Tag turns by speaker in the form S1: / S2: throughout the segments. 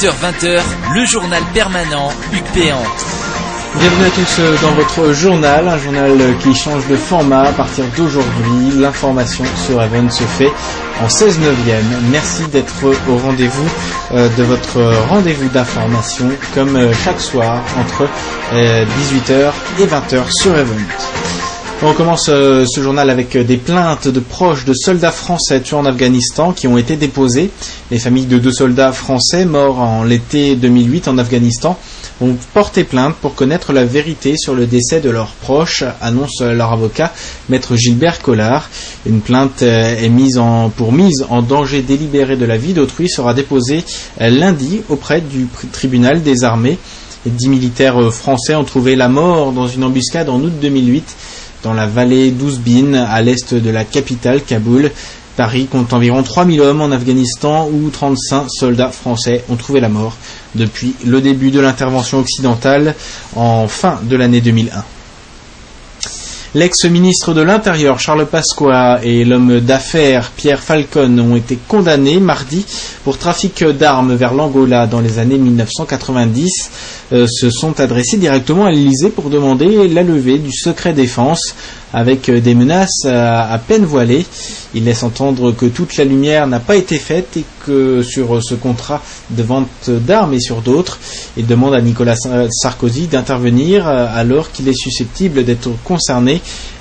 S1: 18h-20h, le journal permanent Hugues Péante.
S2: Bienvenue à tous dans votre journal, un journal qui change de format à partir d'aujourd'hui. L'information sur Even se fait en 16/9. Merci d'être au rendez-vous de votre rendez-vous d'information comme chaque soir entre 18h et 20h sur Even. On commence ce journal avec des plaintes de proches de soldats français tués en Afghanistan qui ont été déposées. Les familles de 2 soldats français morts en l'été 2008 en Afghanistan ont porté plainte pour connaître la vérité sur le décès de leurs proches, annonce leur avocat, maître Gilbert Collard. Une plainte pour mise en danger délibéré de la vie d'autrui sera déposée lundi auprès du tribunal des armées. 10 militaires français ont trouvé la mort dans une embuscade en août 2008 dans la vallée d'Ouzbin, à l'est de la capitale, Kaboul. Paris compte environ 3000 hommes en Afghanistan où 35 soldats français ont trouvé la mort depuis le début de l'intervention occidentale en fin de l'année 2001. L'ex-ministre de l'Intérieur Charles Pasqua et l'homme d'affaires Pierre Falcone ont été condamnés mardi pour trafic d'armes vers l'Angola dans les années 1990. Se sont adressés directement à l'Élysée pour demander la levée du secret défense avec des menaces à peine voilées. Il laisse entendre que toute la lumière n'a pas été faite et que sur ce contrat de vente d'armes et sur d'autres, il demande à Nicolas Sarkozy d'intervenir alors qu'il est susceptible d'être concerné,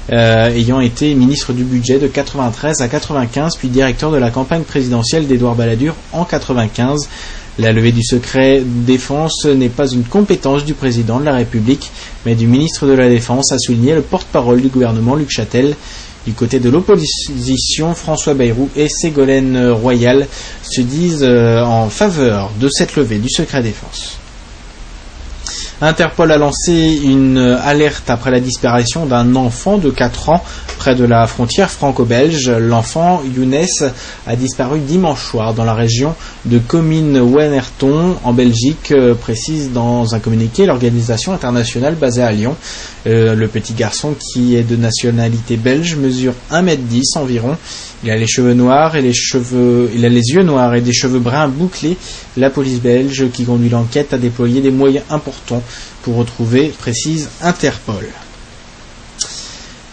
S2: ayant été ministre du budget de 93 à 95 puis directeur de la campagne présidentielle d'Édouard Balladur en 95. La levée du secret défense n'est pas une compétence du président de la République, mais du ministre de la Défense, a souligné le porte-parole du gouvernement Luc Châtel. Du côté de l'opposition, François Bayrou et Ségolène Royal se disent en faveur de cette levée du secret défense. Interpol a lancé une alerte après la disparition d'un enfant de 4 ans près de la frontière franco-belge. L'enfant, Younes, a disparu dimanche soir dans la région de Comines-Wennerton, en Belgique, précise dans un communiqué l'organisation internationale basée à Lyon. Le petit garçon, qui est de nationalité belge, mesure 1m10 environ. Il a les cheveux noirs et il a les yeux noirs et des cheveux bruns bouclés. La police belge qui conduit l'enquête a déployé des moyens importants pour retrouver, précise Interpol.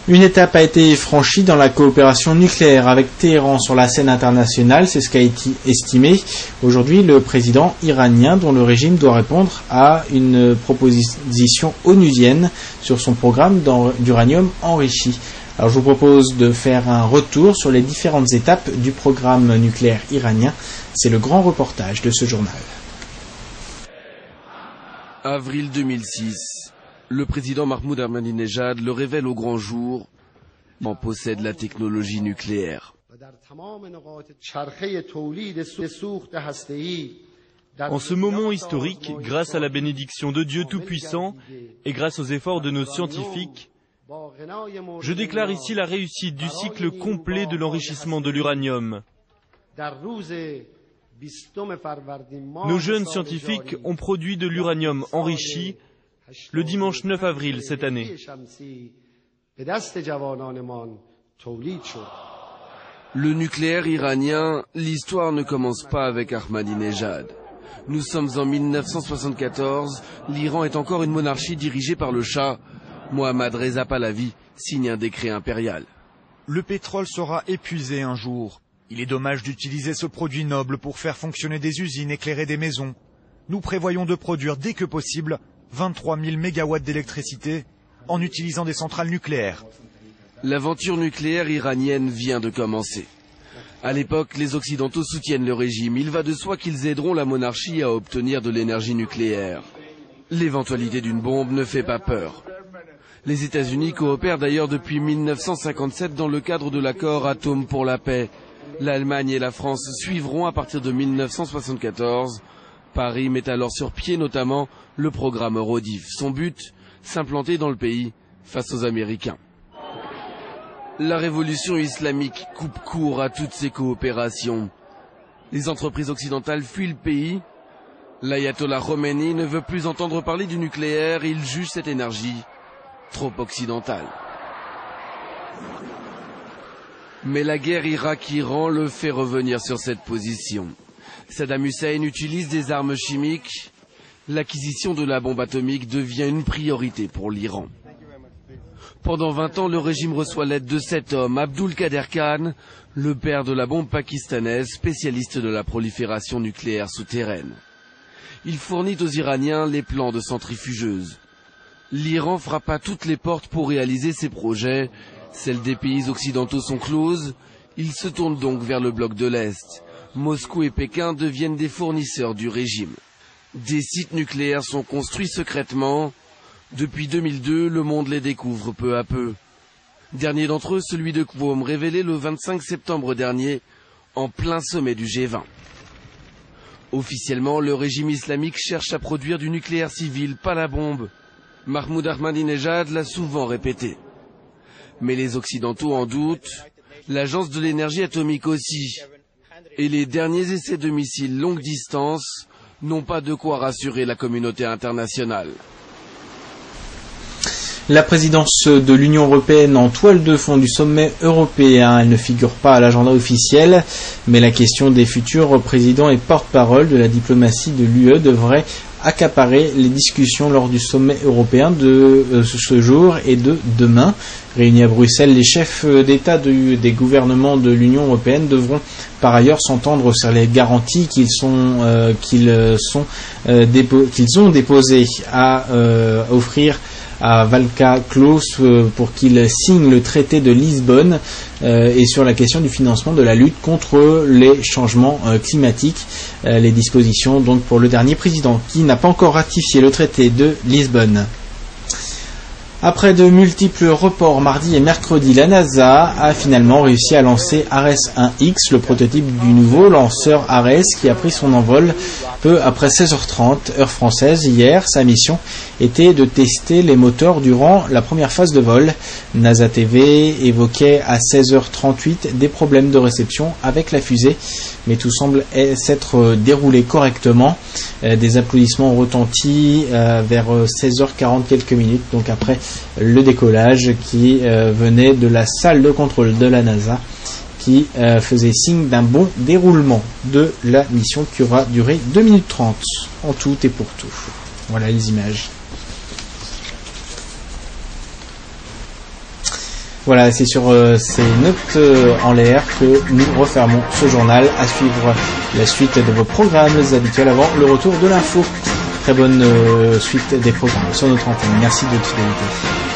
S2: Une étape a été franchie dans la coopération nucléaire avec Téhéran sur la scène internationale, c'est ce qu'a été estimé aujourd'hui le président iranien, dont le régime doit répondre à une proposition onusienne sur son programme d'uranium enrichi. Alors je vous propose de faire un retour sur les différentes étapes du programme nucléaire iranien. C'est le grand reportage de ce journal.
S3: Avril 2006. Le président Mahmoud Ahmadinejad le révèle au grand jour, en possède la technologie nucléaire.
S4: En ce moment historique, grâce à la bénédiction de Dieu Tout-Puissant et grâce aux efforts de nos simifiques, je déclare ici la réussite du cycle complet de l'enrichissement de l'uranium. Nos jeunes scientifiques ont produit de l'uranium enrichi le dimanche 9 avril cette année.
S3: Le nucléaire iranien, l'histoire ne commence pas avec Ahmadinejad. Nous sommes en 1974, l'Iran est encore une monarchie dirigée par le Shah. Mohammad Reza Pahlavi signe un décret impérial.
S5: Le pétrole sera épuisé un jour. Il est dommage d'utiliser ce produit noble pour faire fonctionner des usines, éclairer des maisons. Nous prévoyons de produire dès que possible 23 000 mégawatts d'électricité en utilisant des centrales nucléaires.
S3: L'aventure nucléaire iranienne vient de commencer. À l'époque, les Occidentaux soutiennent le régime. Il va de soi qu'ils aideront la monarchie à obtenir de l'énergie nucléaire. L'éventualité d'une bombe ne fait pas peur. Les États-Unis coopèrent d'ailleurs depuis 1957 dans le cadre de l'accord Atome pour la paix. L'Allemagne et la France suivront à partir de 1974. Paris met alors sur pied notamment le programme Eurodif. Son but, s'implanter dans le pays face aux Américains. La révolution islamique coupe court à toutes ces coopérations. Les entreprises occidentales fuient le pays. L'ayatollah Khomeini ne veut plus entendre parler du nucléaire. Il juge cette énergie trop occidentale. Mais la guerre Irak-Iran le fait revenir sur cette position. Saddam Hussein utilise des armes chimiques. L'acquisition de la bombe atomique devient une priorité pour l'Iran. Pendant 20 ans, le régime reçoit l'aide de cet homme, Abdul Qader Khan, le père de la bombe pakistanaise, spécialiste de la prolifération nucléaire souterraine. Il fournit aux Iraniens les plans de centrifugeuses. L'Iran frappe à toutes les portes pour réaliser ses projets. Celles des pays occidentaux sont closes. Il se tourne donc vers le bloc de l'Est. Moscou et Pékin deviennent des fournisseurs du régime. Des sites nucléaires sont construits secrètement. Depuis 2002, le monde les découvre peu à peu. Dernier d'entre eux, celui de Qom, révélé le 25 septembre dernier, en plein sommet du G20. Officiellement, le régime islamique cherche à produire du nucléaire civil, pas la bombe. Mahmoud Ahmadinejad l'a souvent répété. Mais les Occidentaux en doutent, l'Agence de l'énergie atomique aussi. Et les derniers essais de missiles longue distance n'ont pas de quoi rassurer la communauté internationale.
S2: La présidence de l'Union européenne en toile de fond du sommet européen, elle ne figure pas à l'agenda officiel, mais la question des futurs présidents et porte-parole de la diplomatie de l'UE devrait accaparer les discussions lors du sommet européen de ce jour et de demain. Réunis à Bruxelles, les chefs d'État des gouvernements de l'Union européenne devront par ailleurs s'entendre sur les garanties qu'ils ont déposées à offrir à Valka Klaus pour qu'il signe le traité de Lisbonne et sur la question du financement de la lutte contre les changements climatiques. Les dispositions donc pour le dernier président qui n'a pas encore ratifié le traité de Lisbonne. Après de multiples reports mardi et mercredi, la NASA a finalement réussi à lancer Ares 1X, le prototype du nouveau lanceur Ares qui a pris son envol peu après 16h30, heure française. Hier, sa mission était de tester les moteurs durant la première phase de vol. NASA TV évoquait à 16h38 des problèmes de réception avec la fusée, mais tout semble s'être déroulé correctement. Des applaudissements ont retenti vers 16h40 quelques minutes, donc après le décollage qui venait de la salle de contrôle de la NASA qui faisait signe d'un bon déroulement de la mission qui aura duré 2 minutes 30 en tout et pour tout. Voilà les images. Voilà, c'est sur ces notes en l'air que nous refermons ce journal. À suivre la suite de vos programmes habituels avant le retour de l'info. Très bonne suite des programmes sur notre antenne. Merci de votre fidélité.